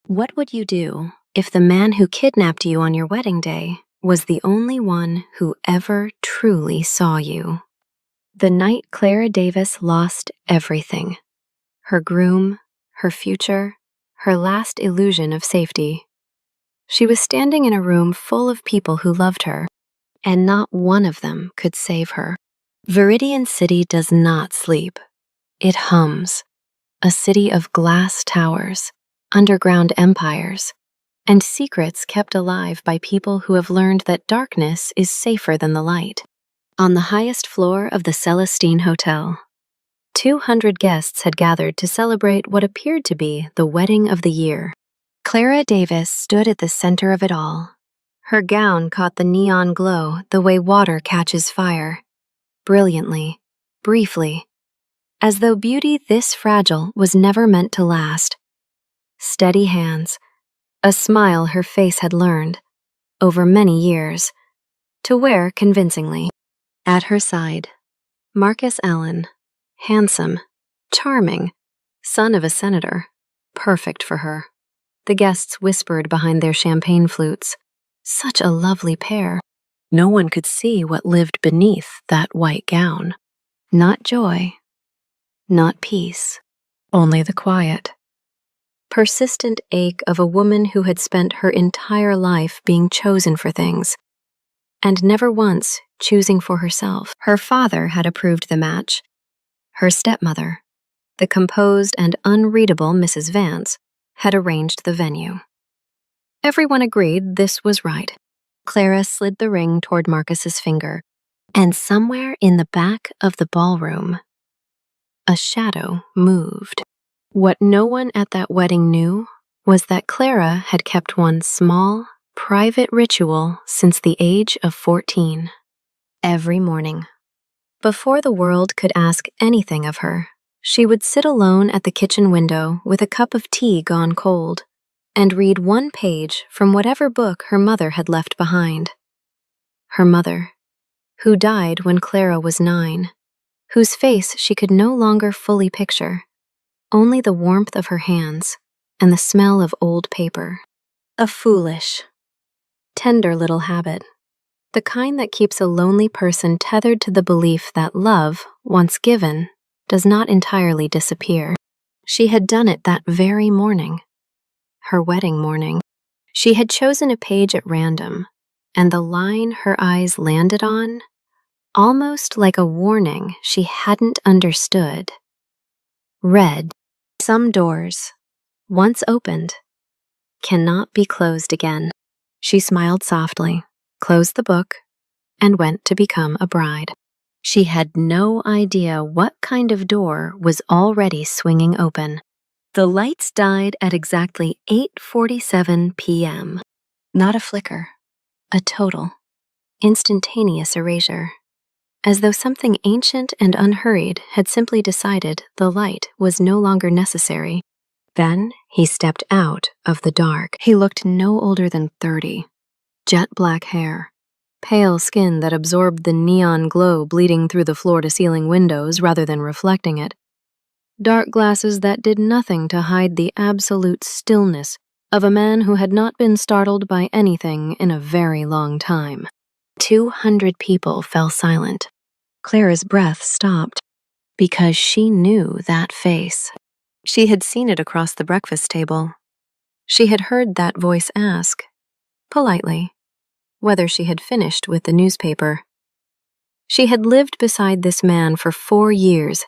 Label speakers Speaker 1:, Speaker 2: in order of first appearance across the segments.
Speaker 1: What would you do if the man who kidnapped you on your wedding day was the only one who ever truly saw you? The night Clara Davis lost everything, her groom, her future, her last illusion of safety. She was standing in a room full of people who loved her, and not one of them could save her. Viridian City does not sleep. It hums, a city of glass towers, underground empires, and secrets kept alive by people who have learned that darkness is safer than the light. On the highest floor of the Celestine Hotel, 200 guests had gathered to celebrate what appeared to be the wedding of the year. Clara Davis stood at the center of it all. Her gown caught the neon glow the way water catches fire, brilliantly, briefly, as though beauty this fragile was never meant to last. Steady hands, a smile her face had learned, over many years, to wear convincingly. At her side, Marcus Allen, handsome, charming, son of a senator, perfect for her. The guests whispered behind their champagne flutes, such a lovely pair. No one could see what lived beneath that white gown. Not joy, not peace, only the quiet, persistent ache of a woman who had spent her entire life being chosen for things, and never once choosing for herself. Her father had approved the match. Her stepmother, the composed and unreadable Mrs. Vance, had arranged the venue. Everyone agreed this was right. Clara slid the ring toward Marcus's finger, and somewhere in the back of the ballroom, a shadow moved. What no one at that wedding knew was that Clara had kept one small, private ritual since the age of 14. Every morning, before the world could ask anything of her, she would sit alone at the kitchen window with a cup of tea gone cold and read one page from whatever book her mother had left behind. Her mother, who died when Clara was 9, whose face she could no longer fully picture, only the warmth of her hands and the smell of old paper. A foolish, tender little habit, the kind that keeps a lonely person tethered to the belief that love, once given, does not entirely disappear. She had done it that very morning, her wedding morning. She had chosen a page at random, and the line her eyes landed on, almost like a warning she hadn't understood, read, "Some doors, once opened, cannot be closed again." She smiled softly, closed the book, and went to become a bride. She had no idea what kind of door was already swinging open. The lights died at exactly 8:47 p.m. Not a flicker, a total, instantaneous erasure, as though something ancient and unhurried had simply decided the light was no longer necessary. Then he stepped out of the dark. He looked no older than 30, jet black hair, pale skin that absorbed the neon glow bleeding through the floor-to-ceiling windows rather than reflecting it, dark glasses that did nothing to hide the absolute stillness of a man who had not been startled by anything in a very long time. 200 people fell silent. Clara's breath stopped, because she knew that face. She had seen it across the breakfast table. She had heard that voice ask, politely, whether she had finished with the newspaper. She had lived beside this man for 4 years,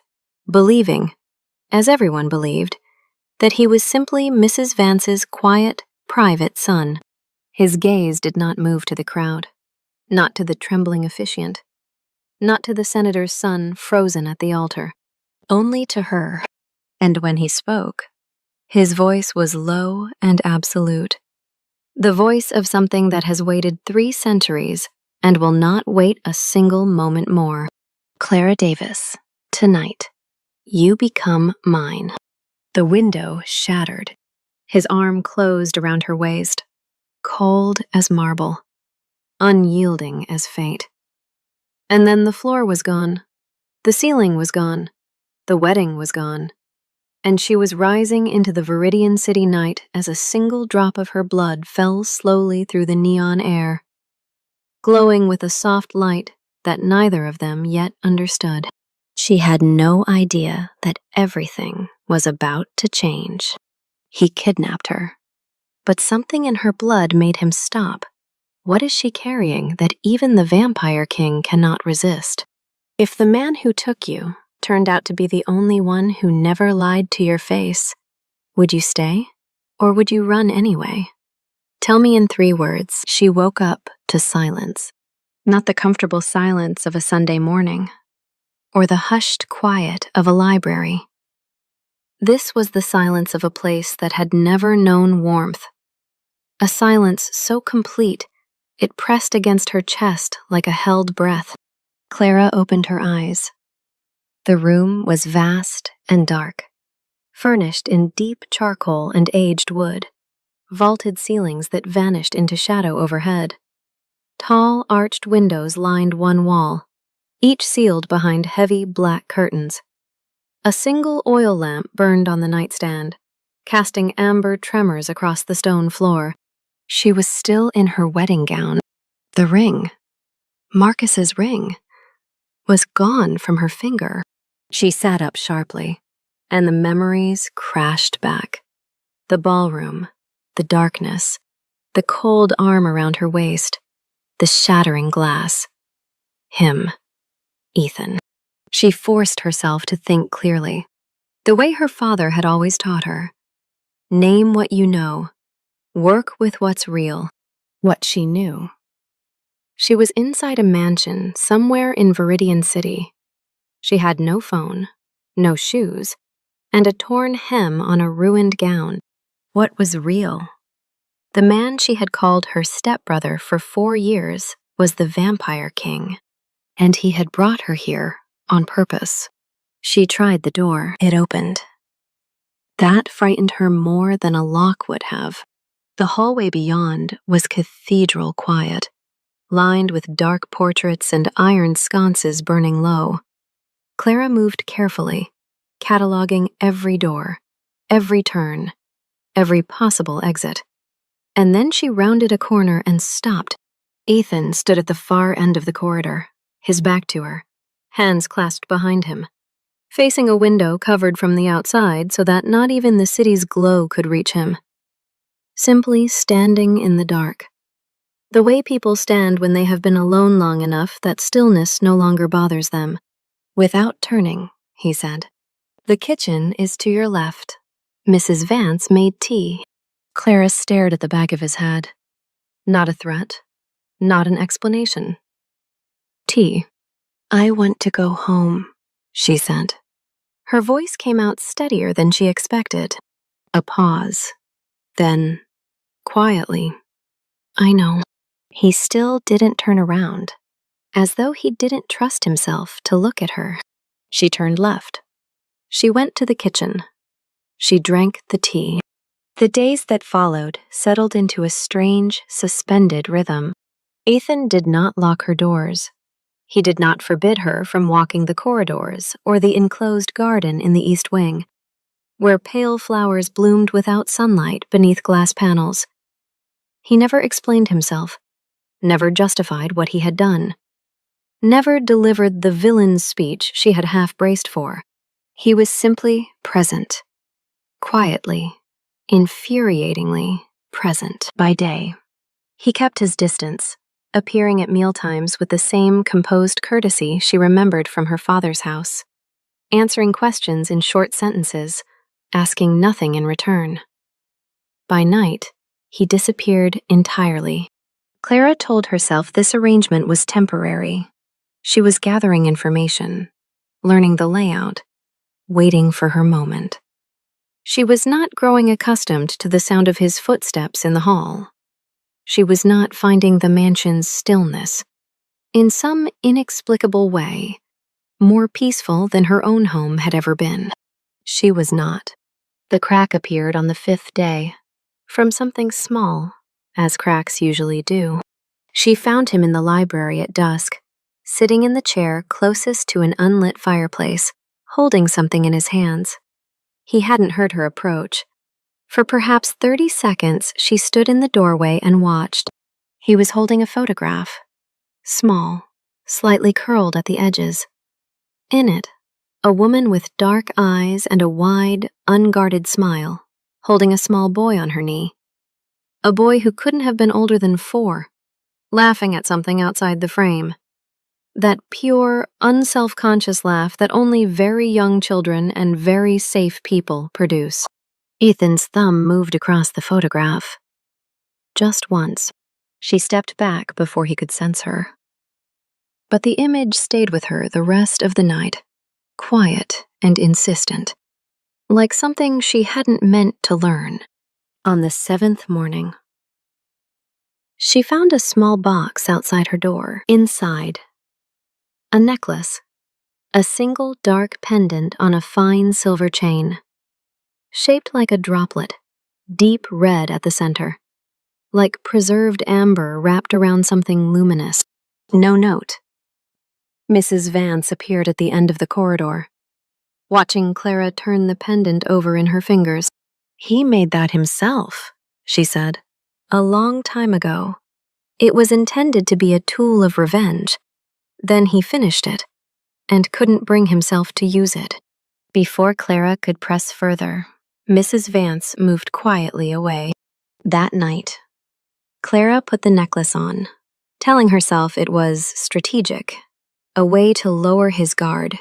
Speaker 1: believing, as everyone believed, that he was simply Mrs. Vance's quiet, private son. His gaze did not move to the crowd, not to the trembling officiant, not to the senator's son frozen at the altar, only to her. And when he spoke, his voice was low and absolute, the voice of something that has waited 3 centuries and will not wait a single moment more. "Clara Davis, tonight, you become mine." The window shattered. His arm closed around her waist, cold as marble, unyielding as fate. And then the floor was gone, the ceiling was gone, the wedding was gone, and she was rising into the Viridian City night as a single drop of her blood fell slowly through the neon air, glowing with a soft light that neither of them yet understood. She had no idea that everything was about to change. He kidnapped her, but something in her blood made him stop. What is she carrying that even the Vampire King cannot resist? If the man who took you turned out to be the only one who never lied to your face, would you stay, or would you run anyway? Tell me in 3 words. She woke up to silence. Not the comfortable silence of a Sunday morning, or the hushed quiet of a library. This was the silence of a place that had never known warmth. A silence so complete, it pressed against her chest like a held breath. Clara opened her eyes. The room was vast and dark, furnished in deep charcoal and aged wood, vaulted ceilings that vanished into shadow overhead. Tall, arched windows lined one wall, each sealed behind heavy black curtains. A single oil lamp burned on the nightstand, casting amber tremors across the stone floor. She was still in her wedding gown. The ring, Marcus's ring, was gone from her finger. She sat up sharply, and the memories crashed back. The ballroom, the darkness, the cold arm around her waist, the shattering glass. Him, Ethan. She forced herself to think clearly, the way her father had always taught her. Name what you know. Work with what's real. What she knew. She was inside a mansion somewhere in Viridian City. She had no phone, no shoes, and a torn hem on a ruined gown. What was real? The man she had called her stepbrother for 4 years was the Vampire King, and he had brought her here on purpose. She tried the door. It opened. That frightened her more than a lock would have. The hallway beyond was cathedral quiet, lined with dark portraits and iron sconces burning low. Clara moved carefully, cataloging every door, every turn, every possible exit. And then she rounded a corner and stopped. Ethan stood at the far end of the corridor, his back to her, hands clasped behind him, facing a window covered from the outside so that not even the city's glow could reach him. Simply standing in the dark. The way people stand when they have been alone long enough that stillness no longer bothers them. Without turning, he said, "The kitchen is to your left. Mrs. Vance made tea." Clara stared at the back of his head. Not a threat, not an explanation. Tea. "I want to go home," she said. Her voice came out steadier than she expected. A pause. Then, quietly, "I know." He still didn't turn around, as though he didn't trust himself to look at her. She turned left. She went to the kitchen. She drank the tea. The days that followed settled into a strange, suspended rhythm. Ethan did not lock her doors. He did not forbid her from walking the corridors or the enclosed garden in the East Wing, where pale flowers bloomed without sunlight beneath glass panels. He never explained himself, never justified what he had done, never delivered the villain's speech she had half braced for. He was simply present, quietly, infuriatingly present. By day, he kept his distance, appearing at mealtimes with the same composed courtesy she remembered from her father's house, answering questions in short sentences, asking nothing in return. By night, he disappeared entirely. Clara told herself this arrangement was temporary. She was gathering information, learning the layout, waiting for her moment. She was not growing accustomed to the sound of his footsteps in the hall. She was not finding the mansion's stillness, in some inexplicable way, more peaceful than her own home had ever been. She was not. The crack appeared on the 5th day, from something small, as cracks usually do. She found him in the library at dusk, sitting in the chair closest to an unlit fireplace, holding something in his hands. He hadn't heard her approach. For perhaps 30 seconds, she stood in the doorway and watched. He was holding a photograph. Small, slightly curled at the edges. In it, a woman with dark eyes and a wide, unguarded smile, holding a small boy on her knee. A boy who couldn't have been older than 4, laughing at something outside the frame. That pure, unself-conscious laugh that only very young children and very safe people produce. Ethan's thumb moved across the photograph. Just once. She stepped back before he could sense her. But the image stayed with her the rest of the night, quiet and insistent, like something she hadn't meant to learn. On the 7th morning, she found a small box outside her door. Inside, a necklace, a single dark pendant on a fine silver chain, shaped like a droplet, deep red at the center, like preserved amber wrapped around something luminous. No note. Mrs. Vance appeared at the end of the corridor, watching Clara turn the pendant over in her fingers. "He made that himself," she said, "a long time ago. It was intended to be a tool of revenge. Then he finished it, and couldn't bring himself to use it." Before Clara could press further, Mrs. Vance moved quietly away. That night, Clara put the necklace on, telling herself it was strategic, a way to lower his guard.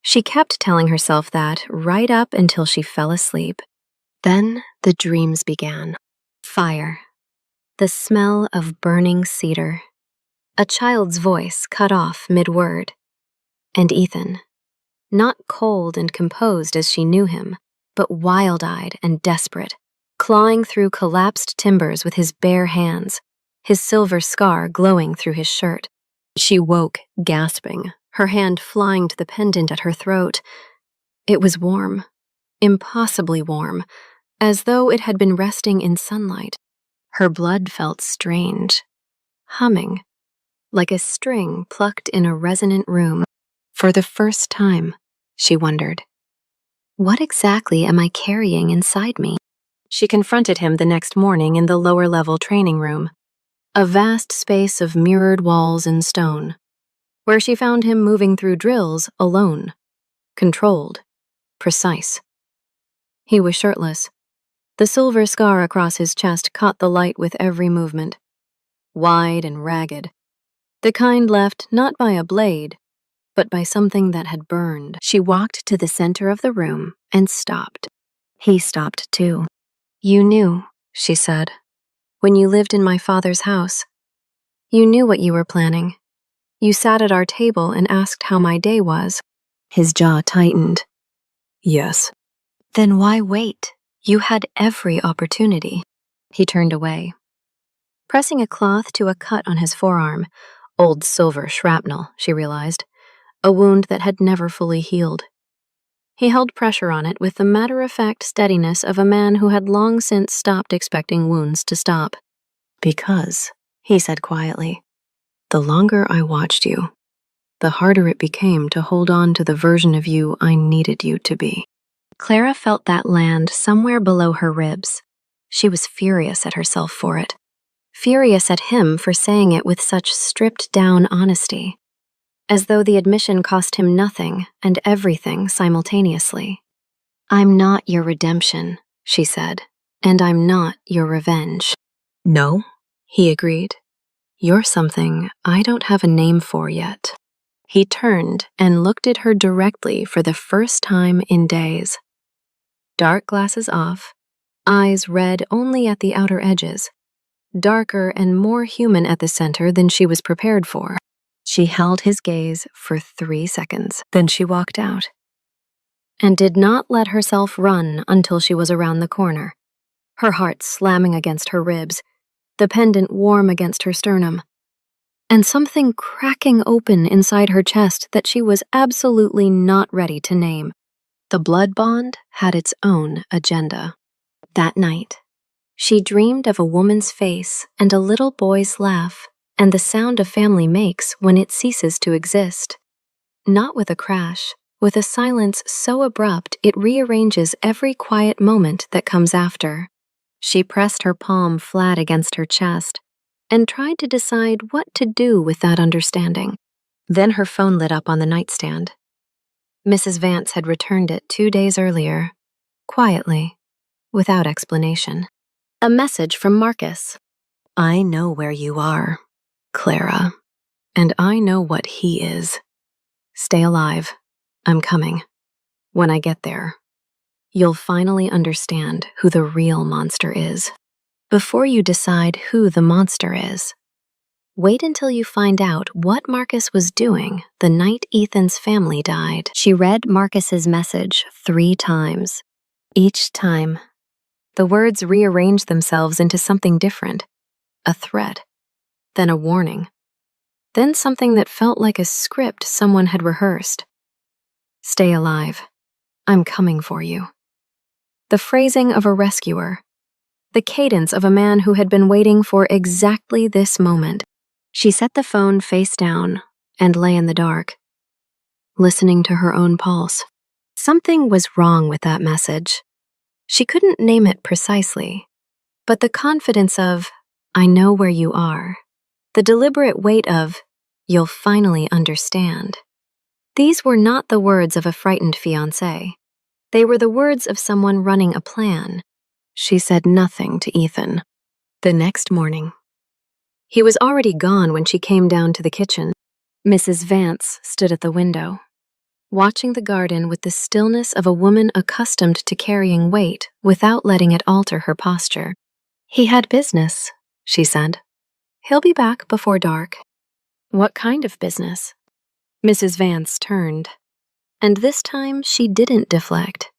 Speaker 1: She kept telling herself that right up until she fell asleep. Then the dreams began. Fire, the smell of burning cedar, a child's voice cut off mid-word, and Ethan, not cold and composed as she knew him, but wild-eyed and desperate, clawing through collapsed timbers with his bare hands, his silver scar glowing through his shirt. She woke, gasping, her hand flying to the pendant at her throat. It was warm, impossibly warm, as though it had been resting in sunlight. Her blood felt strange, humming, like a string plucked in a resonant room. For the first time, she wondered, what exactly am I carrying inside me? She confronted him the next morning in the lower-level training room, a vast space of mirrored walls and stone, where she found him moving through drills alone, controlled, precise. He was shirtless. The silver scar across his chest caught the light with every movement, wide and ragged, the kind left not by a blade, but by something that had burned. She walked to the center of the room and stopped. He stopped too. "You knew," she said, "when you lived in my father's house. You knew what you were planning. You sat at our table and asked how my day was." His jaw tightened. "Yes." "Then why wait? You had every opportunity." He turned away, pressing a cloth to a cut on his forearm. Old silver shrapnel, she realized, a wound that had never fully healed. He held pressure on it with the matter-of-fact steadiness of a man who had long since stopped expecting wounds to stop. "Because," he said quietly, "the longer I watched you, the harder it became to hold on to the version of you I needed you to be." Clara felt that land somewhere below her ribs. She was furious at herself for it. Furious at him for saying it with such stripped-down honesty, as though the admission cost him nothing and everything simultaneously. "I'm not your redemption," she said, "and I'm not your revenge." "No," he agreed. "You're something I don't have a name for yet." He turned and looked at her directly for the first time in days. Dark glasses off, eyes red only at the outer edges, darker and more human at the center than she was prepared for. She held his gaze for 3 seconds, then she walked out, and did not let herself run until she was around the corner, her heart slamming against her ribs, the pendant warm against her sternum, and something cracking open inside her chest that she was absolutely not ready to name. The blood bond had its own agenda. That night, she dreamed of a woman's face and a little boy's laugh and the sound a family makes when it ceases to exist. Not with a crash, with a silence so abrupt it rearranges every quiet moment that comes after. She pressed her palm flat against her chest and tried to decide what to do with that understanding. Then her phone lit up on the nightstand. Mrs. Vance had returned it 2 days earlier, quietly, without explanation. A message from Marcus. I know where you are, Clara, and I know what he is. Stay alive. I'm coming. When I get there, you'll finally understand who the real monster is. Before you decide who the monster is, wait until you find out what Marcus was doing the night Ethan's family died. She read Marcus's message 3 times. Each time, the words rearranged themselves into something different. A threat, then a warning, then something that felt like a script someone had rehearsed. Stay alive. I'm coming for you. The phrasing of a rescuer, the cadence of a man who had been waiting for exactly this moment. She set the phone face down and lay in the dark, listening to her own pulse. Something was wrong with that message. She couldn't name it precisely, but the confidence of, I know where you are, the deliberate weight of, you'll finally understand. These were not the words of a frightened fiancé. They were the words of someone running a plan. She said nothing to Ethan. The next morning, he was already gone when she came down to the kitchen. Mrs. Vance stood at the window, watching the garden with the stillness of a woman accustomed to carrying weight without letting it alter her posture. He had business, she said. He'll be back before dark. What kind of business? Mrs. Vance turned, and this time she didn't deflect.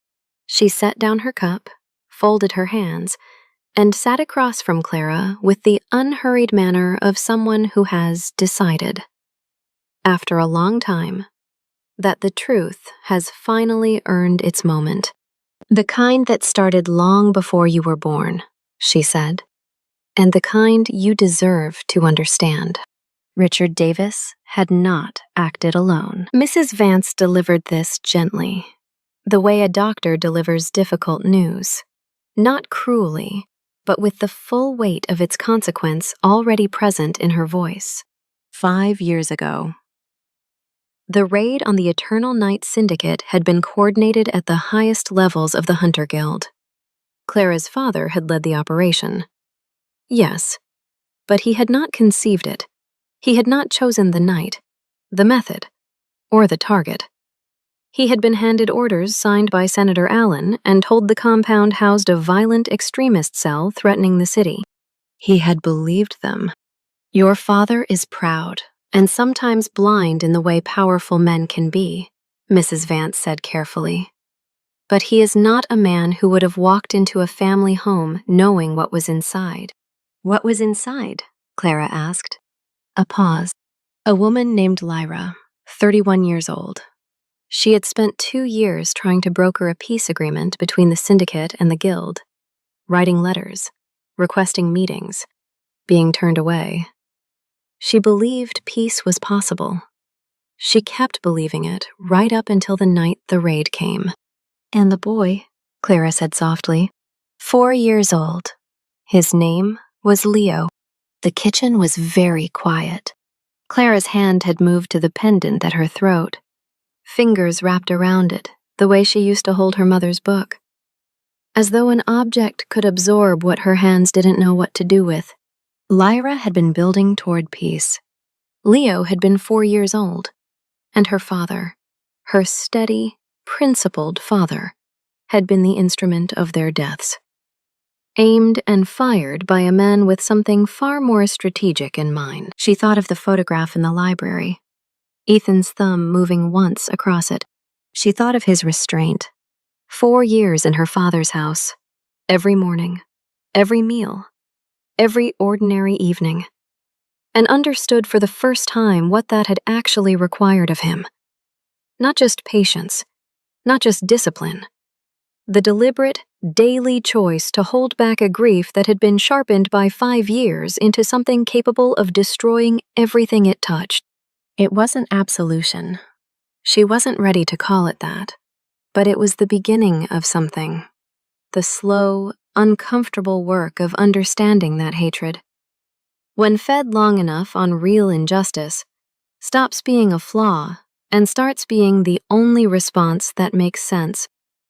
Speaker 1: She set down her cup, folded her hands, and sat across from Clara with the unhurried manner of someone who has decided, after a long time, that the truth has finally earned its moment. The kind that started long before you were born, she said, and the kind you deserve to understand. Richard Davis had not acted alone. Mrs. Vance delivered this gently, the way a doctor delivers difficult news, not cruelly, but with the full weight of its consequence already present in her voice. 5 years ago, the raid on the Eternal Night Syndicate had been coordinated at the highest levels of the Hunter Guild. Clara's father had led the operation. Yes, but he had not conceived it. He had not chosen the night, the method, or the target. He had been handed orders signed by Senator Allen and told the compound housed a violent extremist cell threatening the city. He had believed them. Your father is proud and sometimes blind in the way powerful men can be, Mrs. Vance said carefully. But he is not a man who would have walked into a family home knowing what was inside. What was inside? Clara asked. A pause. A woman named Lyra, 31 years old. She had spent 2 years trying to broker a peace agreement between the syndicate and the guild, writing letters, requesting meetings, being turned away. She believed peace was possible. She kept believing it right up until the night the raid came. And the boy, Clara said softly, 4 years old. His name was Leo. The kitchen was very quiet. Clara's hand had moved to the pendant at her throat, fingers wrapped around it, the way she used to hold her mother's book. As though an object could absorb what her hands didn't know what to do with. Lyra had been building toward peace. Leo had been 4 years old, and her father, her steady, principled father, had been the instrument of their deaths. Aimed and fired by a man with something far more strategic in mind. She thought of the photograph in the library, Ethan's thumb moving once across it. She thought of his restraint. 4 years in her father's house, every morning, every meal, every ordinary evening, and understood for the first time what that had actually required of him. Not just patience, not just discipline, the deliberate, daily choice to hold back a grief that had been sharpened by 5 years into something capable of destroying everything it touched. It wasn't absolution, She wasn't ready to call it that, but it was the beginning of something. The slow, uncomfortable work of understanding that hatred. When fed long enough on real injustice, stops being a flaw and starts being the only response that makes sense.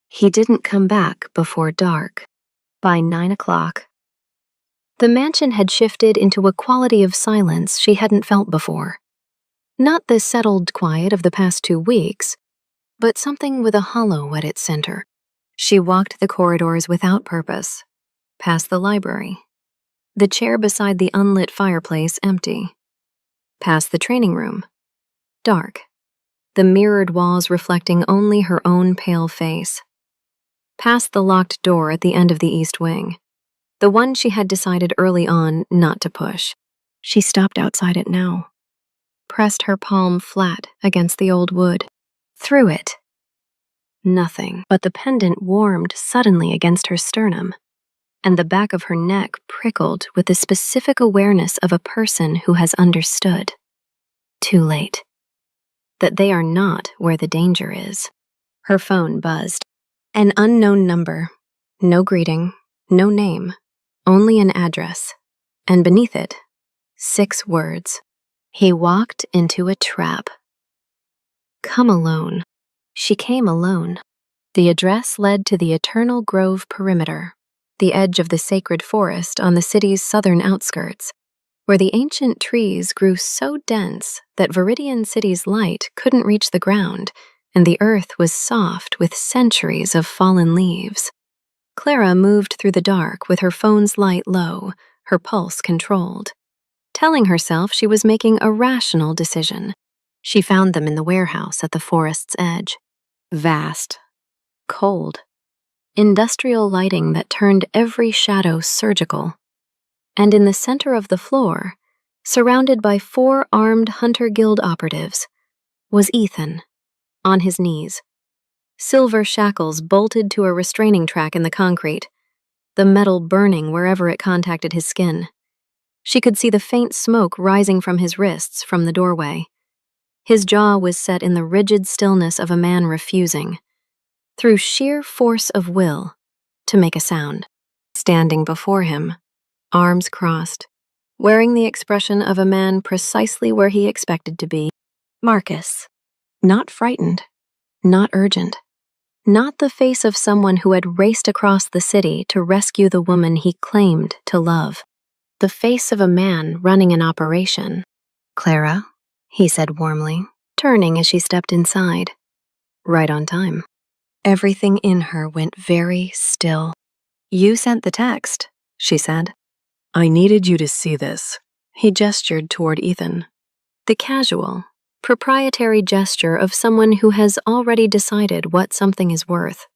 Speaker 1: He didn't come back before dark. By 9 o'clock, the mansion had shifted into a quality of silence she hadn't felt before. Not the settled quiet of the past 2 weeks, but something with a hollow at its center. She walked the corridors without purpose, past the library, the chair beside the unlit fireplace empty, past the training room, dark, the mirrored walls reflecting only her own pale face, past the locked door at the end of the east wing, the one she had decided early on not to push. She stopped outside it now, pressed her palm flat against the old wood. Through it, nothing but the pendant warmed suddenly against her sternum, and the back of her neck prickled with the specific awareness of a person who has understood. Too late. That they are not where the danger is. Her phone buzzed. An unknown number. No greeting, no name, only an address. And beneath it, 6 words. He walked into a trap. Come alone. She came alone. The address led to the Eternal Grove perimeter, the edge of the sacred forest on the city's southern outskirts, where the ancient trees grew so dense that Viridian City's light couldn't reach the ground, and the earth was soft with centuries of fallen leaves. Clara moved through the dark with her phone's light low, her pulse controlled, telling herself she was making a rational decision. She found them in the warehouse at the forest's edge. Vast, cold, industrial lighting that turned every shadow surgical. And in the center of the floor, surrounded by 4 armed Hunter Guild operatives, was Ethan, on his knees. Silver shackles bolted to a restraining track in the concrete, the metal burning wherever it contacted his skin. She could see the faint smoke rising from his wrists from the doorway. His jaw was set in the rigid stillness of a man refusing, through sheer force of will, to make a sound. Standing before him, arms crossed, wearing the expression of a man precisely where he expected to be. Marcus. Not frightened, not urgent, not the face of someone who had raced across the city to rescue the woman he claimed to love. The face of a man running an operation. Clara, he said warmly, turning as she stepped inside. Right on time. Everything in her went very still. You sent the text, she said. I needed you to see this. He gestured toward Ethan. The casual, proprietary gesture of someone who has already decided what something is worth.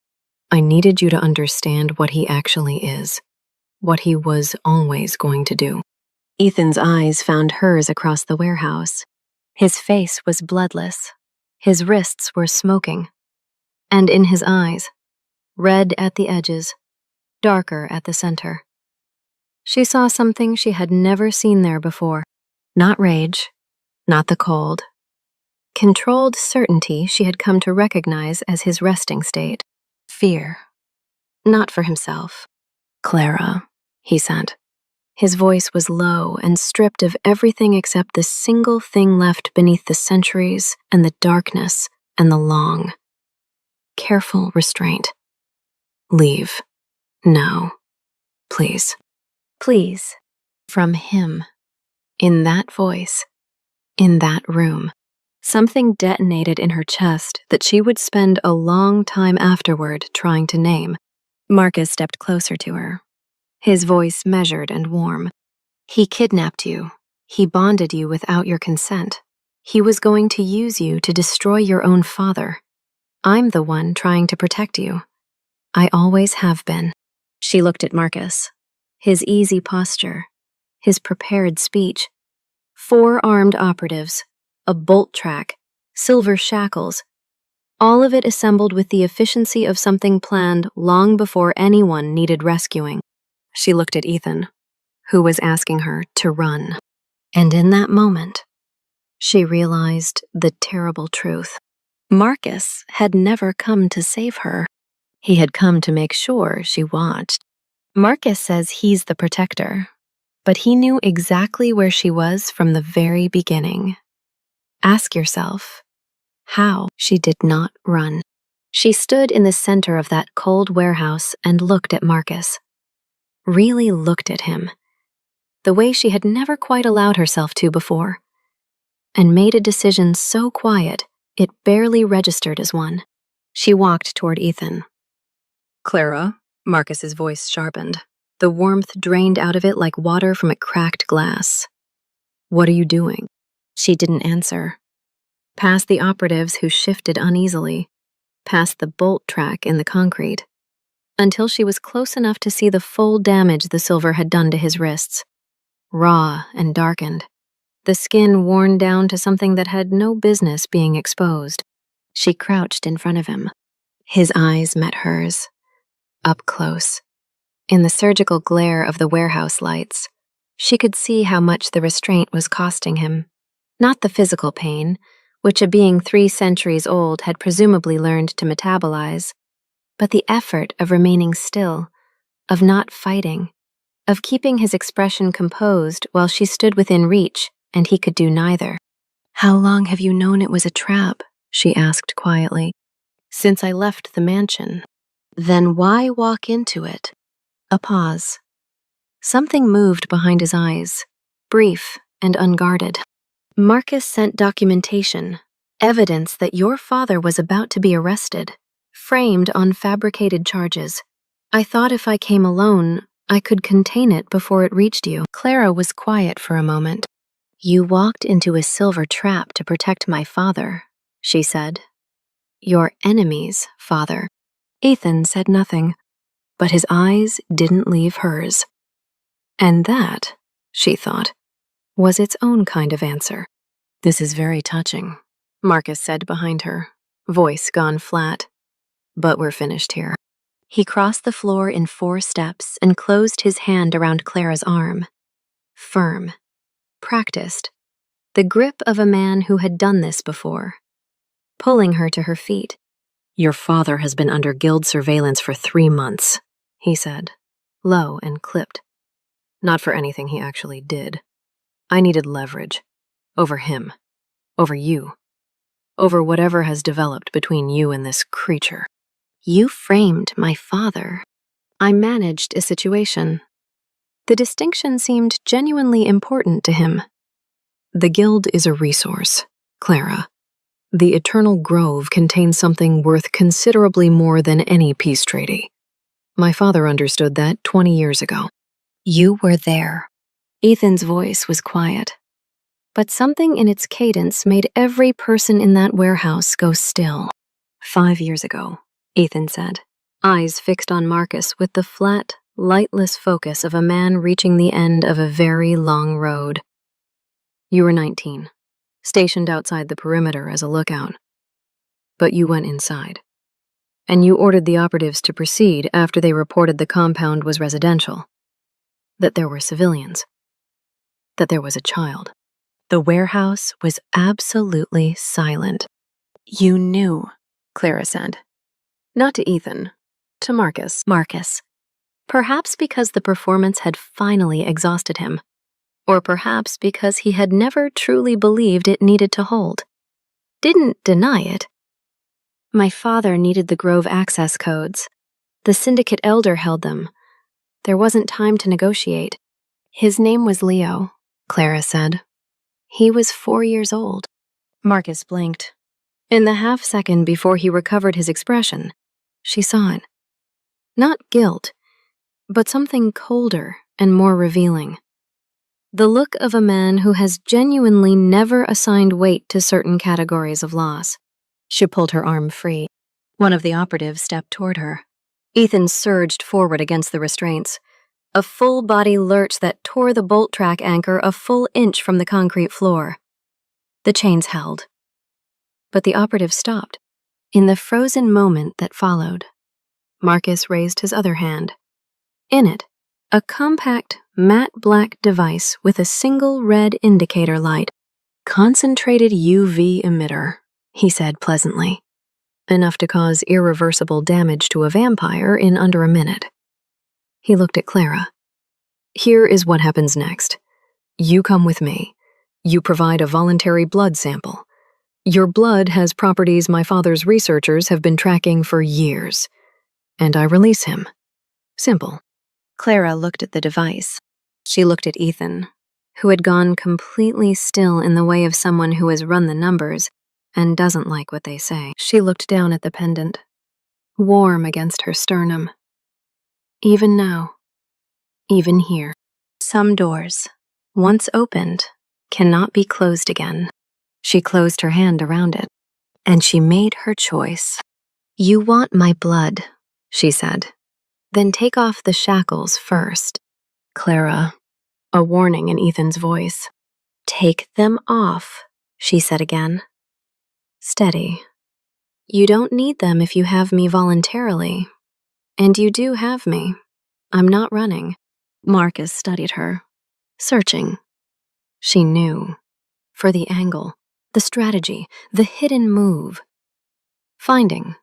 Speaker 1: I needed you to understand what he actually is, what he was always going to do. Ethan's eyes found hers across the warehouse. His face was bloodless. His wrists were smoking. And in his eyes, red at the edges, darker at the center. She saw something she had never seen there before. Not rage, not the cold. Controlled certainty she had come to recognize as his resting state. Fear. Not for himself. Clara, he said. His voice was low and stripped of everything except the single thing left beneath the centuries and the darkness and the long, careful restraint. Leave. No. Please. Please. From him. In that voice. In that room. Something detonated in her chest that she would spend a long time afterward trying to name. Marcus stepped closer to her, his voice measured and warm. He kidnapped you. He bonded you without your consent. He was going to use you to destroy your own father. I'm the one trying to protect you. I always have been. She looked at Marcus, his easy posture, his prepared speech. 4 armed operatives, a bolt track, silver shackles, all of it assembled with the efficiency of something planned long before anyone needed rescuing. She looked at Ethan, who was asking her to run. And in that moment, she realized the terrible truth. Marcus had never come to save her. He had come to make sure she watched. Marcus says he's the protector, but he knew exactly where she was from the very beginning. Ask yourself, how she did not run. She stood in the center of that cold warehouse and looked at Marcus. Really looked at him, the way she had never quite allowed herself to before, and made a decision so quiet it barely registered as one. She walked toward Ethan. Clara, Marcus's voice sharpened. The warmth drained out of it like water from a cracked glass. What are you doing? She didn't answer. Past the operatives who shifted uneasily, past the bolt track in the concrete, until she was close enough to see the full damage the silver had done to his wrists. Raw and darkened, the skin worn down to something that had no business being exposed. She crouched in front of him. His eyes met hers, up close. In the surgical glare of the warehouse lights, she could see how much the restraint was costing him. Not the physical pain, which a being 3 centuries old had presumably learned to metabolize, but the effort of remaining still, of not fighting, of keeping his expression composed while she stood within reach and he could do neither. How long have you known it was a trap? She asked quietly. Since I left the mansion. Then why walk into it? A pause. Something moved behind his eyes, brief and unguarded. Marcus sent documentation, evidence that your father was about to be arrested, framed on fabricated charges. I thought if I came alone, I could contain it before it reached you. Clara was quiet for a moment. You walked into a silver trap to protect my father, she said. Your enemy's father. Ethan said nothing, but his eyes didn't leave hers. And that, she thought, was its own kind of answer. This is very touching, Marcus said behind her, voice gone flat. But we're finished here. He crossed the floor in 4 steps and closed his hand around Clara's arm. Firm, practiced, the grip of a man who had done this before, pulling her to her feet. Your father has been under guild surveillance for 3 months, he said, low and clipped. Not for anything he actually did. I needed leverage. Over him. Over you. Over whatever has developed between you and this creature. You framed my father. I managed a situation. The distinction seemed genuinely important to him. The guild is a resource, Clara. The Eternal Grove contains something worth considerably more than any peace treaty. My father understood that 20 years ago. You were there. Ethan's voice was quiet, but something in its cadence made every person in that warehouse go still. 5 years ago, Ethan said, eyes fixed on Marcus with the flat, lightless focus of a man reaching the end of a very long road. You were 19, stationed outside the perimeter as a lookout. But you went inside, and you ordered the operatives to proceed after they reported the compound was residential, that there were civilians, that there was a child. The warehouse was absolutely silent. You knew, Clara said. Not to Ethan, to Marcus. Marcus. Perhaps because the performance had finally exhausted him, or perhaps because he had never truly believed it needed to hold. Didn't deny it. My father needed the Grove access codes. The syndicate elder held them. There wasn't time to negotiate. His name was Leo, Clara said. He was 4 years old. Marcus blinked. In the half-second before he recovered his expression, she saw it. Not guilt, but something colder and more revealing. The look of a man who has genuinely never assigned weight to certain categories of loss. She pulled her arm free. One of the operatives stepped toward her. Ethan surged forward against the restraints, a full-body lurch that tore the bolt track anchor a full inch from the concrete floor. The chains held. But the operative stopped. In the frozen moment that followed, Marcus raised his other hand. In it, a compact, matte black device with a single red indicator light. Concentrated UV emitter, he said pleasantly. enough to cause irreversible damage to a vampire in under a minute. He looked at Clara. Here is what happens next. You come with me. You provide a voluntary blood sample. Your blood has properties my father's researchers have been tracking for years. And I release him. Simple. Clara looked at the device. She looked at Ethan, who had gone completely still in the way of someone who has run the numbers and doesn't like what they say. She looked down at the pendant, warm against her sternum. Even now, even here, some doors, once opened, cannot be closed again. She closed her hand around it, and she made her choice. You want my blood, she said. Then take off the shackles first. Clara, a warning in Ethan's voice. Take them off, she said again. Steady. You don't need them if you have me voluntarily. And you do have me. I'm not running. Marcus studied her, searching. She knew. For the angle, the strategy, the hidden move. Finding,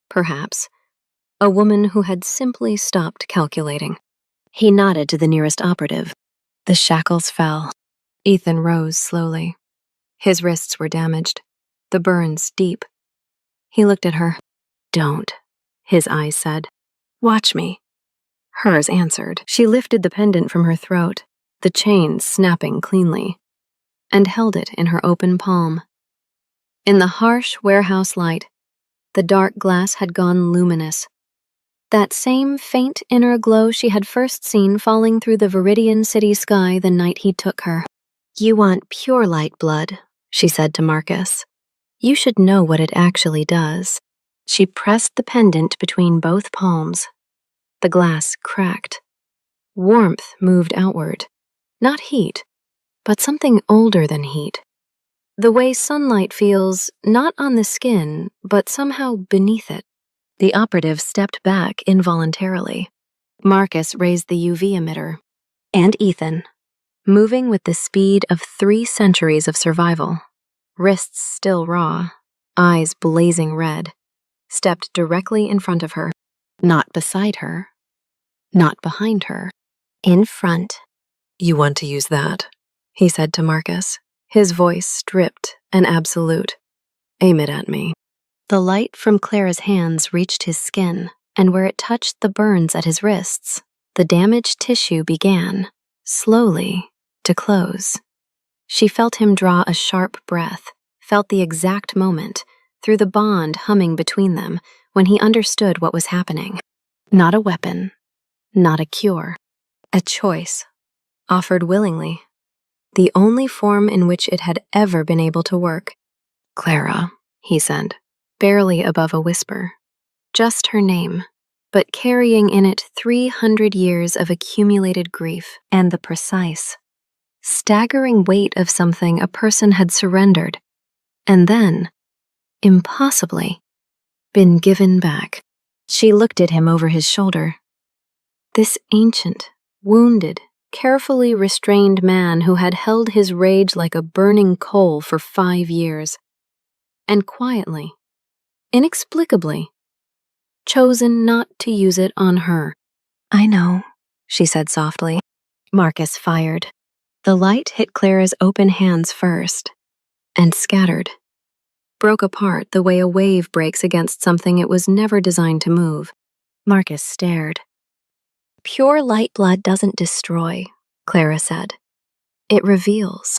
Speaker 1: perhaps, a woman who had simply stopped calculating. He nodded to the nearest operative. The shackles fell. Ethan rose slowly. His wrists were damaged, the burns deep. He looked at her. Don't, his eyes said. Watch me. Hers answered. She lifted the pendant from her throat, the chain snapping cleanly, and held it in her open palm. In the harsh warehouse light, the dark glass had gone luminous. That same faint inner glow she had first seen falling through the Viridian city sky the night he took her. You want pure light blood, she said to Marcus. You should know what it actually does. She pressed the pendant between both palms. The glass cracked. Warmth moved outward. Not heat, but something older than heat. The way sunlight feels not on the skin, but somehow beneath it. The operative stepped back involuntarily. Marcus raised the UV emitter. And Ethan, moving with the speed of 3 centuries of survival, wrists still raw, eyes blazing red, stepped directly in front of her. Not beside her. Not behind her. In front. You want to use that, he said to Marcus, his voice stripped and absolute. Aim it at me. The light from Clara's hands reached his skin, and where it touched the burns at his wrists, the damaged tissue began, slowly, to close. She felt him draw a sharp breath, felt the exact moment, through the bond humming between them, when he understood what was happening. Not a weapon, not a cure, a choice, offered willingly, the only form in which it had ever been able to work. Clara, he said, barely above a whisper. Just her name, but carrying in it 300 years of accumulated grief and the precise, staggering weight of something a person had surrendered, and then, impossibly, been given back. She looked at him over his shoulder. This ancient, wounded, carefully restrained man who had held his rage like a burning coal for 5 years, and quietly, inexplicably, chosen not to use it on her. I know, she said softly. Marcus fired. The light hit Clara's open hands first, and scattered. Broke apart the way a wave breaks against something it was never designed to move. Marcus stared. Pure light blood doesn't destroy, Clara said. It reveals.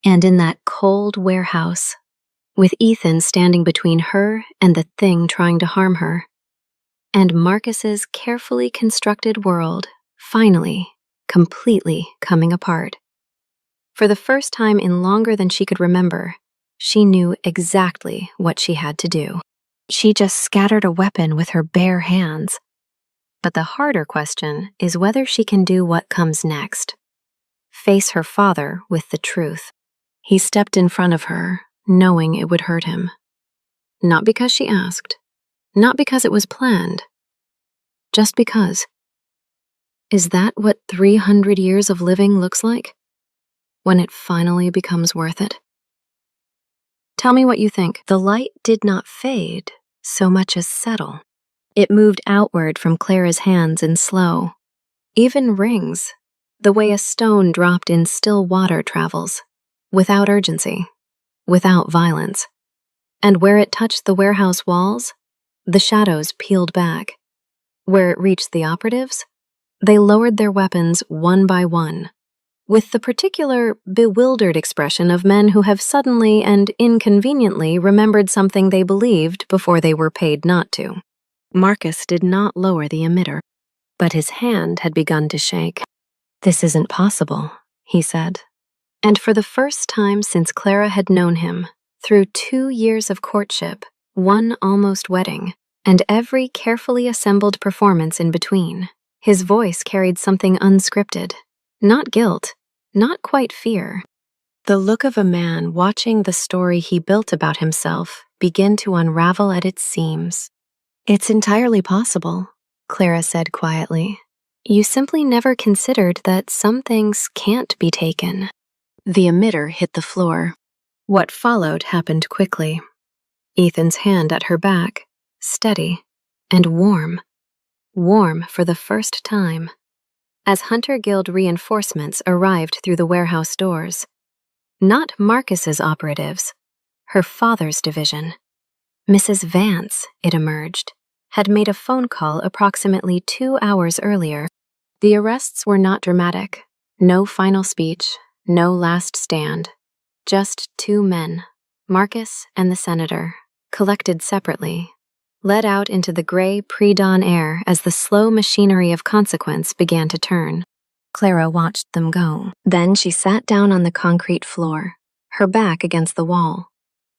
Speaker 1: And in that cold warehouse, with Ethan standing between her and the thing trying to harm her, and Marcus's carefully constructed world finally, completely coming apart. For the first time in longer than she could remember, she knew exactly what she had to do. She just scattered a weapon with her bare hands. But the harder question is whether she can do what comes next. Face her father with the truth. He stepped in front of her, knowing it would hurt him. Not because she asked, not because it was planned, just because. Is that what 300 years of living looks like? When it finally becomes worth it? Tell me what you think. The light did not fade, so much as settle. It moved outward from Clara's hands in slow, even rings, the way a stone dropped in still water travels, without urgency, without violence. And where it touched the warehouse walls, the shadows peeled back. Where it reached the operatives, they lowered their weapons one by one, with the particular bewildered expression of men who have suddenly and inconveniently remembered something they believed before they were paid not to. Marcus did not lower the emitter, but his hand had begun to shake. "This isn't possible," he said. And for the first time since Clara had known him, through 2 years of courtship, 1 almost wedding, and every carefully assembled performance in between, his voice carried something unscripted, not guilt, not quite fear. The look of a man watching the story he built about himself begin to unravel at its seams. "It's entirely possible," Clara said quietly. "You simply never considered that some things can't be taken." The emitter hit the floor. What followed happened quickly. Ethan's hand at her back, steady and warm. Warm for the first time. As Hunter Guild reinforcements arrived through the warehouse doors. Not Marcus's operatives, her father's division. Mrs. Vance, it emerged, had made a phone call approximately 2 hours earlier. The arrests were not dramatic. No final speech, no last stand. Just 2 men, Marcus and the senator, collected separately, led out into the gray pre-dawn air as the slow machinery of consequence began to turn. Clara watched them go. Then she sat down on the concrete floor, her back against the wall,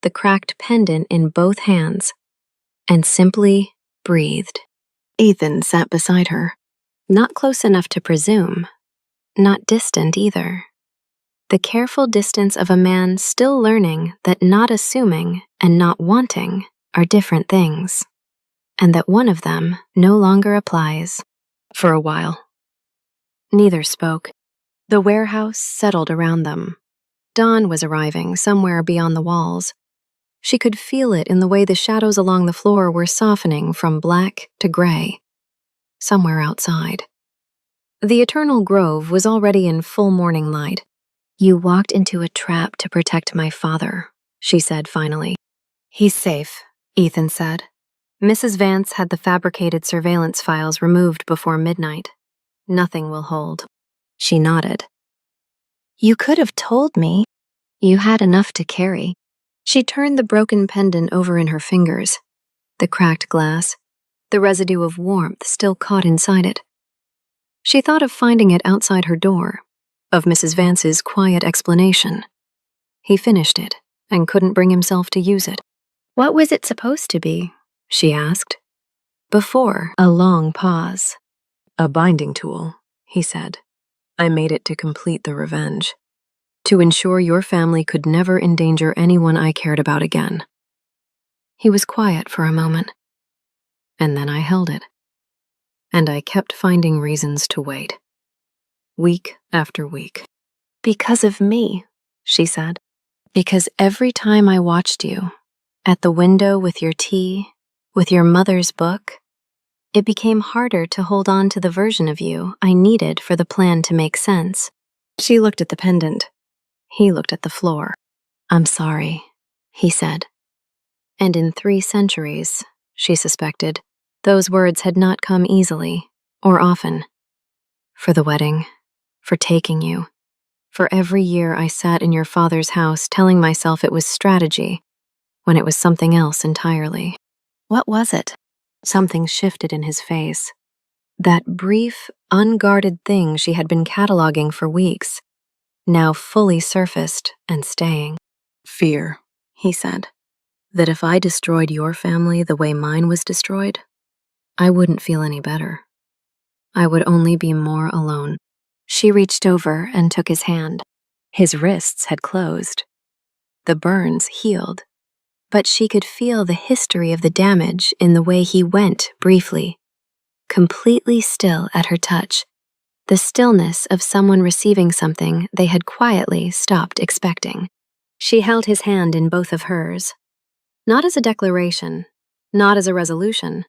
Speaker 1: the cracked pendant in both hands, and simply breathed. Ethan sat beside her, not close enough to presume, not distant either. The careful distance of a man still learning that not assuming and not wanting are different things, and that one of them no longer applies. For a while, neither spoke. The warehouse settled around them. Dawn was arriving somewhere beyond the walls. She could feel it in the way the shadows along the floor were softening from black to gray. Somewhere outside. The eternal grove was already in full morning light. "You walked into a trap to protect my father," she said finally. "He's safe," Ethan said. Mrs. Vance had the fabricated surveillance files removed before midnight. "Nothing will hold." She nodded. "You could have told me. You had enough to carry." She turned the broken pendant over in her fingers. The cracked glass, the residue of warmth still caught inside it. She thought of finding it outside her door, of Mrs. Vance's quiet explanation. He finished it and couldn't bring himself to use it. "What was it supposed to be?" she asked. Before a long pause. "A binding tool," he said. "I made it to complete the revenge. To ensure your family could never endanger anyone I cared about again." He was quiet for a moment. And then I held it. And I kept finding reasons to wait. Week after week. "Because of me," she said. "Because every time I watched you, at the window with your tea, with your mother's book, it became harder to hold on to the version of you I needed for the plan to make sense." She looked at the pendant. He looked at the floor. "I'm sorry," he said. And in 3 centuries, she suspected, those words had not come easily or often. For the wedding, for taking you, for every year I sat in your father's house telling myself it was strategy, when it was something else entirely. What was it? Something shifted in his face. That brief, unguarded thing she had been cataloging for weeks, now fully surfaced and staying. "Fear," he said, "that if I destroyed your family the way mine was destroyed, I wouldn't feel any better. I would only be more alone." She reached over and took his hand. His wrists had closed. The burns healed, but she could feel the history of the damage in the way he went briefly, completely still at her touch, the stillness of someone receiving something they had quietly stopped expecting. She held his hand in both of hers, not as a declaration, not as a resolution,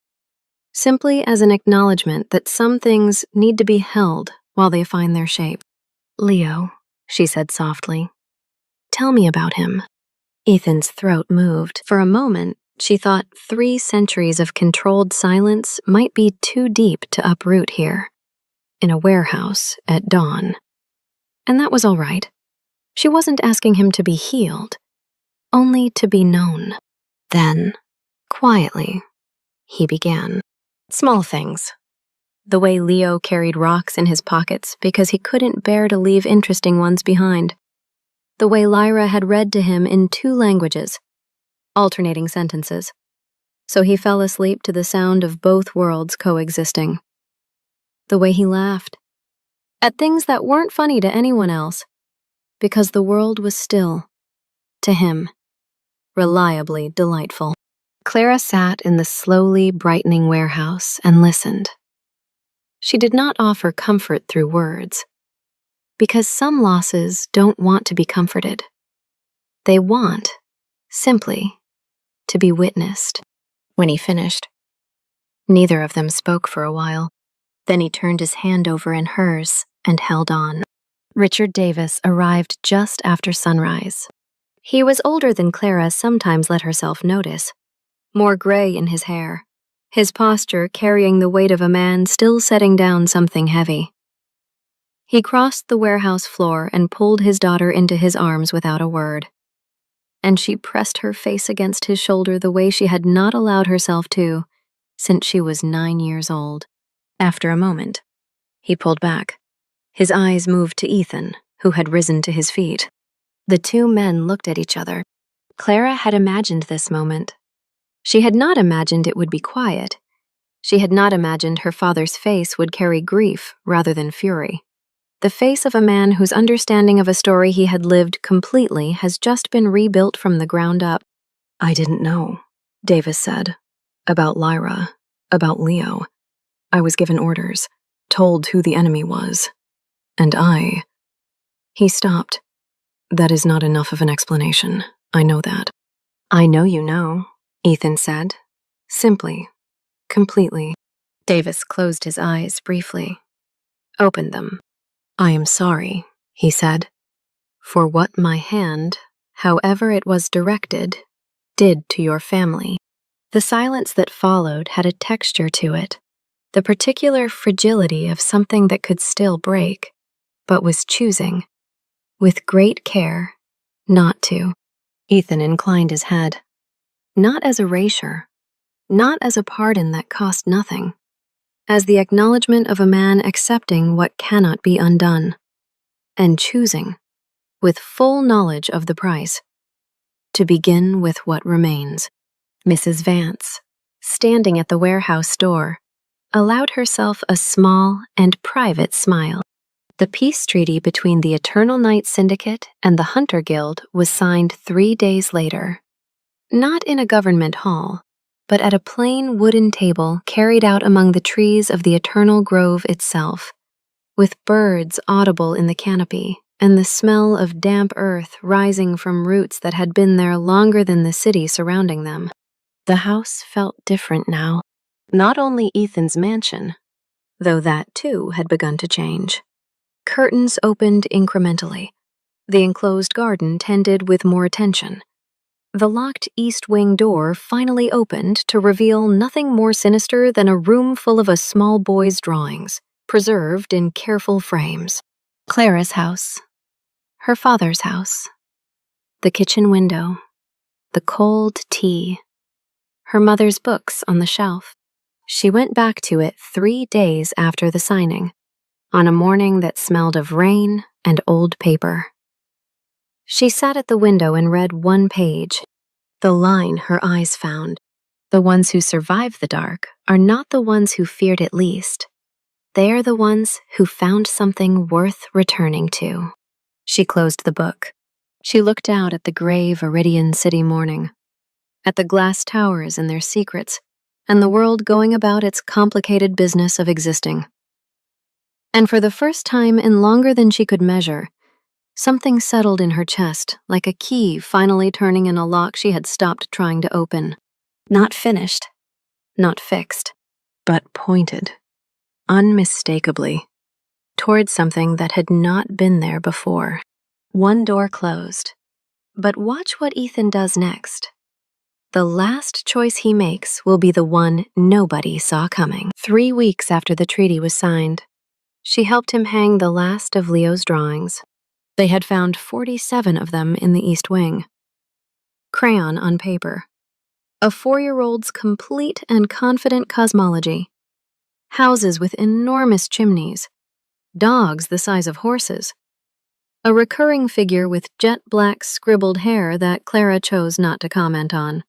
Speaker 1: simply as an acknowledgement that some things need to be held while they find their shape. "Leo," she said softly, "tell me about him." Ethan's throat moved. For a moment, she thought 3 centuries of controlled silence might be too deep to uproot here, in a warehouse at dawn. And that was all right. She wasn't asking him to be healed, only to be known. Then, quietly, he began. Small things. The way Leo carried rocks in his pockets because he couldn't bear to leave interesting ones behind. The way Lyra had read to him in 2 languages, alternating sentences, so he fell asleep to the sound of both worlds coexisting. The way he laughed, at things that weren't funny to anyone else, because the world was still, to him, reliably delightful. Clara sat in the slowly brightening warehouse and listened. She did not offer comfort through words, because some losses don't want to be comforted. They want, simply, to be witnessed. When he finished, neither of them spoke for a while. Then he turned his hand over in hers and held on. Richard Davis arrived just after sunrise. He was older than Clara sometimes let herself notice, more gray in his hair, his posture carrying the weight of a man still setting down something heavy. He crossed the warehouse floor and pulled his daughter into his arms without a word, and she pressed her face against his shoulder the way she had not allowed herself to since she was 9 years old. After a moment, he pulled back. His eyes moved to Ethan, who had risen to his feet. The 2 men looked at each other. Clara had imagined this moment. She had not imagined it would be quiet. She had not imagined her father's face would carry grief rather than fury. The face of a man whose understanding of a story he had lived completely has just been rebuilt from the ground up. "I didn't know," Davis said, "about Lyra, about Leo. I was given orders, told who the enemy was. And I—" He stopped. "That is not enough of an explanation. I know that." "I know you know," Ethan said, simply, completely. Davis closed his eyes briefly, opened them. "I am sorry," he said, "for what my hand, however it was directed, did to your family." The silence that followed had a texture to it, the particular fragility of something that could still break, but was choosing, with great care, not to. Ethan inclined his head. Not as erasure, not as a pardon that cost nothing, as the acknowledgement of a man accepting what cannot be undone, and choosing, with full knowledge of the price, to begin with what remains. Mrs. Vance, standing at the warehouse door, allowed herself a small and private smile. The peace treaty between the Eternal Night Syndicate and the Hunter Guild was signed 3 days later. Not in a government hall, but at a plain wooden table carried out among the trees of the Eternal Grove itself, with birds audible in the canopy and the smell of damp earth rising from roots that had been there longer than the city surrounding them. The house felt different now. Not only Ethan's mansion, though that too had begun to change. Curtains opened incrementally. The enclosed garden tended with more attention. The locked east wing door finally opened to reveal nothing more sinister than a room full of a small boy's drawings, preserved in careful frames. Clara's house, her father's house, the kitchen window, the cold tea, her mother's books on the shelf. She went back to it 3 days after the signing, on a morning that smelled of rain and old paper. She sat at the window and read one page. The line her eyes found. The ones who survive the dark are not the ones who feared it least. They are the ones who found something worth returning to. She closed the book. She looked out at the gray Viridian city morning, at the glass towers and their secrets, and the world going about its complicated business of existing. And for the first time in longer than she could measure, something settled in her chest, like a key finally turning in a lock she had stopped trying to open. Not finished, not fixed, but pointed, unmistakably, towards something that had not been there before. One door closed. But watch what Ethan does next. The last choice he makes will be the one nobody saw coming. 3 weeks after the treaty was signed, she helped him hang the last of Leo's drawings. They had found 47 of them in the East Wing. Crayon on paper. A 4-year-old's complete and confident cosmology. Houses with enormous chimneys. Dogs the size of horses. A recurring figure with jet-black scribbled hair that Clara chose not to comment on.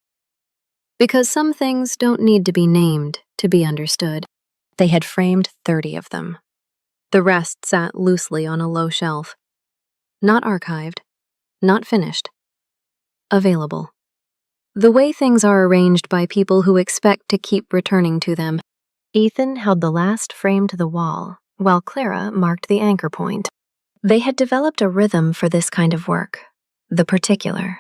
Speaker 1: Because some things don't need to be named to be understood. They had framed 30 of them. The rest sat loosely on a low shelf. Not archived, not finished. Available. The way things are arranged by people who expect to keep returning to them. Ethan held the last frame to the wall, while Clara marked the anchor point. They had developed a rhythm for this kind of work, the particular,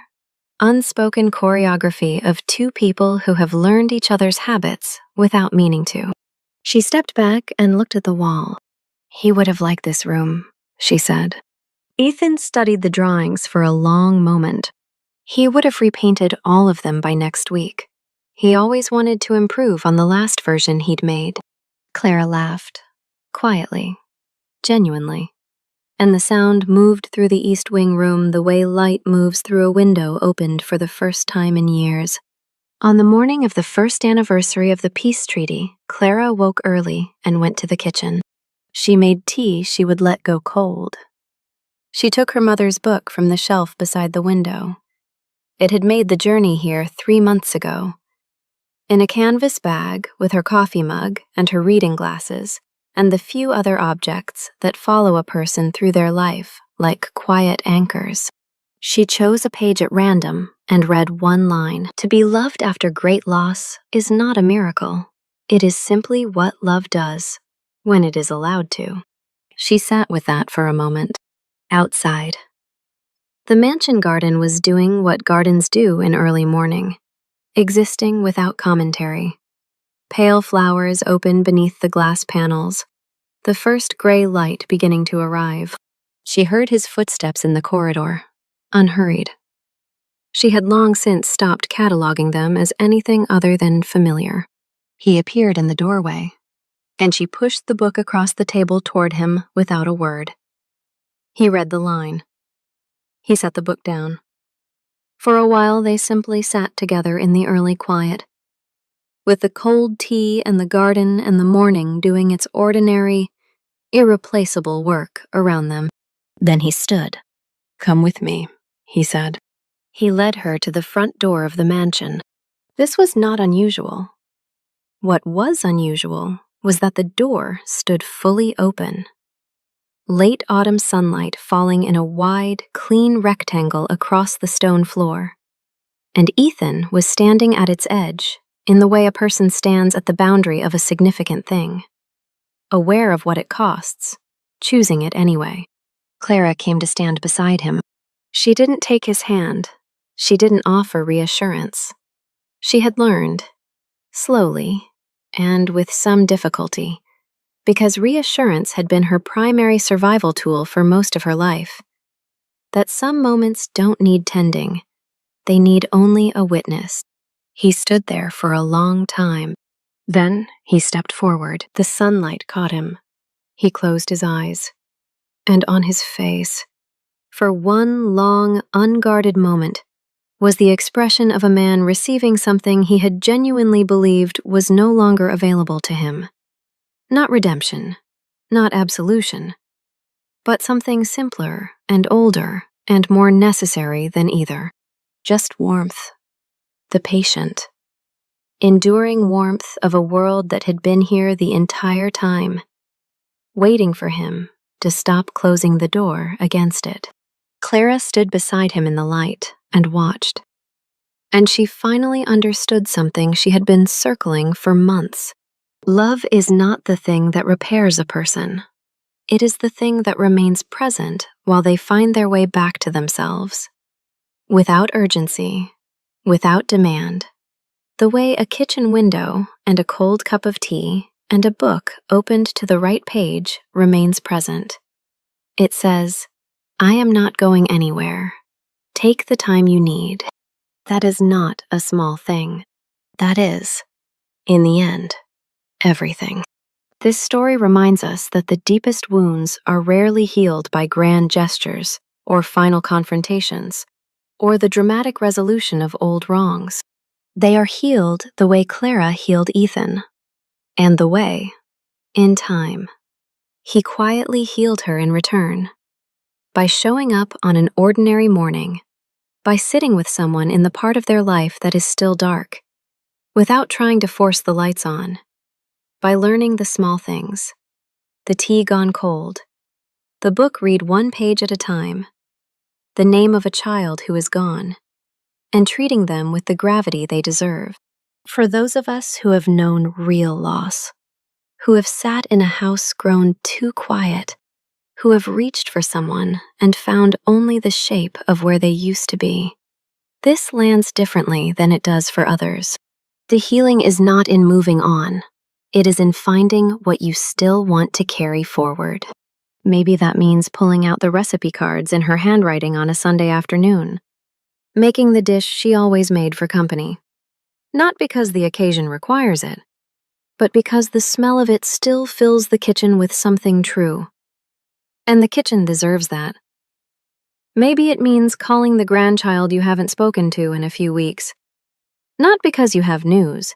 Speaker 1: unspoken choreography of two people who have learned each other's habits without meaning to. She stepped back and looked at the wall. He would have liked this room, she said. Ethan studied the drawings for a long moment. He would have repainted all of them by next week. He always wanted to improve on the last version he'd made. Clara laughed, quietly, genuinely. And the sound moved through the East Wing room the way light moves through a window opened for the first time in years. On the morning of the first anniversary of the peace treaty, Clara woke early and went to the kitchen. She made tea she would let go cold. She took her mother's book from the shelf beside the window. It had made the journey here 3 months ago. In a canvas bag with her coffee mug and her reading glasses, and the few other objects that follow a person through their life like quiet anchors. She chose a page at random and read one line. To be loved after great loss is not a miracle. It is simply what love does, when it is allowed to. She sat with that for a moment. Outside. The mansion garden was doing what gardens do in early morning, existing without commentary. Pale flowers open beneath the glass panels, the first gray light beginning to arrive. She heard his footsteps in the corridor, unhurried. She had long since stopped cataloging them as anything other than familiar. He appeared in the doorway, and she pushed the book across the table toward him without a word. He read the line. He set the book down. For a while they simply sat together in the early quiet, with the cold tea and the garden and the morning doing its ordinary, irreplaceable work around them. Then he stood. "Come with me," he said. He led her to the front door of the mansion. This was not unusual. What was unusual was that the door stood fully open. Late autumn sunlight falling in a wide, clean rectangle across the stone floor. And Ethan was standing at its edge, in the way a person stands at the boundary of a significant thing. Aware of what it costs, choosing it anyway. Clara came to stand beside him. She didn't take his hand. She didn't offer reassurance. She had learned, slowly, and with some difficulty, because reassurance had been her primary survival tool for most of her life, that some moments don't need tending. They need only a witness. He stood there for a long time. Then he stepped forward. The sunlight caught him. He closed his eyes. And on his face, for one long, unguarded moment, was the expression of a man receiving something he had genuinely believed was no longer available to him. Not redemption, not absolution, but something simpler and older and more necessary than either. Just warmth. The patient. Enduring warmth of a world that had been here the entire time, waiting for him to stop closing the door against it. Clara stood beside him in the light and watched. And she finally understood something she had been circling for months. Love is not the thing that repairs a person. It is the thing that remains present while they find their way back to themselves. Without urgency, without demand, the way a kitchen window and a cold cup of tea, and a book opened to the right page remains present. It says, "I am not going anywhere. Take the time you need." That is not a small thing. That is, in the end, everything. This story reminds us that the deepest wounds are rarely healed by grand gestures or final confrontations, or the dramatic resolution of old wrongs. They are healed the way Clara healed Ethan, and the way, in time, he quietly healed her in return. By showing up on an ordinary morning, by sitting with someone in the part of their life that is still dark, without trying to force the lights on, by learning the small things, the tea gone cold, the book read one page at a time, the name of a child who is gone, and treating them with the gravity they deserve. For those of us who have known real loss, who have sat in a house grown too quiet, who have reached for someone and found only the shape of where they used to be, this lands differently than it does for others. The healing is not in moving on. It is in finding what you still want to carry forward. Maybe that means pulling out the recipe cards in her handwriting on a Sunday afternoon, making the dish she always made for company. Not because the occasion requires it, but because the smell of it still fills the kitchen with something true. And the kitchen deserves that. Maybe it means calling the grandchild you haven't spoken to in a few weeks. Not because you have news,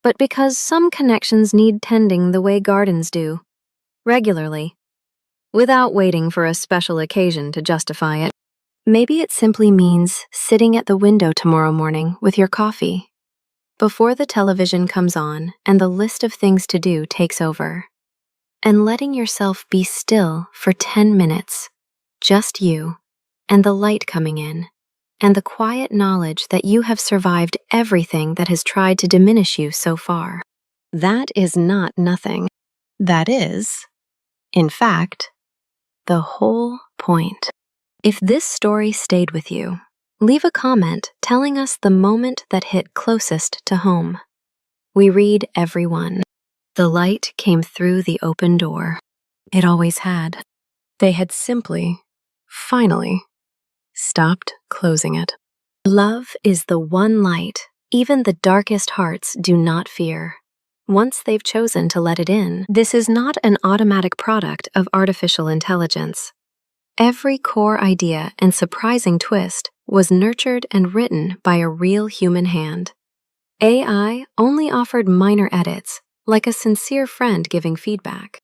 Speaker 1: but because some connections need tending the way gardens do, regularly, without waiting for a special occasion to justify it. Maybe it simply means sitting at the window tomorrow morning with your coffee, before the television comes on and the list of things to do takes over, and letting yourself be still for 10 minutes, just you, and the light coming in, and the quiet knowledge that you have survived everything that has tried to diminish you so far. That is not nothing. That is, in fact, the whole point. If this story stayed with you, leave a comment telling us the moment that hit closest to home. We read every one. The light came through the open door. It always had. They had simply, finally, stopped closing it. Love is the one light even the darkest hearts do not fear. Once they've chosen to let it in, this is not an automatic product of artificial intelligence. Every core idea and surprising twist was nurtured and written by a real human hand. AI only offered minor edits, like a sincere friend giving feedback.